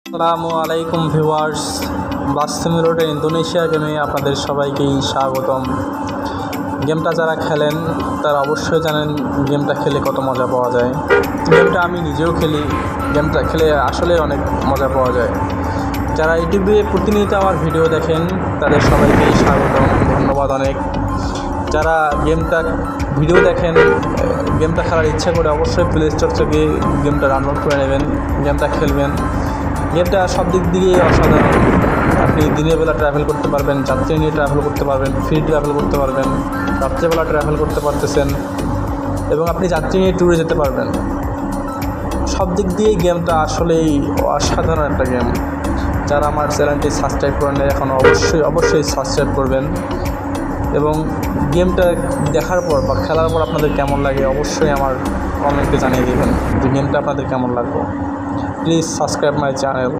আসসালামু আলাইকুম ভিউয়ার্স, বাস simulator Indonesia গেমে আপনাদের সবাইকেই স্বাগতম। গেমটা যারা খেলেন তারা অবশ্যই জানেন গেমটা খেলে কত মজা পাওয়া যায়। গেমটা আমি নিজেও খেলি, গেমটা খেলে আসলে অনেক মজা পাওয়া যায়। যারা ইউটিউবে প্রতিনিয়ত আমার ভিডিও দেখেন তাদের সবাইকেই স্বাগতম, ধন্যবাদ অনেক। যারা ভিডিও দেখেন, গেমটা খেলার ইচ্ছা করে অবশ্যই প্লে স্টোর থেকে গেমটা ডাউনলোড করে নেবেন, গেমটা খেলবেন। গেমটা সব দিক দিয়ে অসাধারণ। আপনি দিনের বেলা ট্রাভেল করতে পারবেন, যাত্রী নিয়ে ট্রাভেল করতে পারবেন, ফ্রি ট্রাভেল করতে পারবেন, রাত্রেবেলা ট্রাভেল করতে পারতেছেন এবং আপনি যাত্রী নিয়ে ট্যুরে যেতে পারবেন। সব দিক দিয়েই গেমটা আসলেই অসাধারণ একটা গেম। যারা আমার চ্যানেলটি সাবস্ক্রাইব করেন এখন অবশ্যই সাবস্ক্রাইব করবেন এবং গেমটা দেখার পর বা খেলার পর আপনাদের কেমন লাগে অবশ্যই আমার কমেন্টে জানিয়ে দেবেন যে গেমটা আপনাদের কেমন লাগলো। Please subscribe my channel.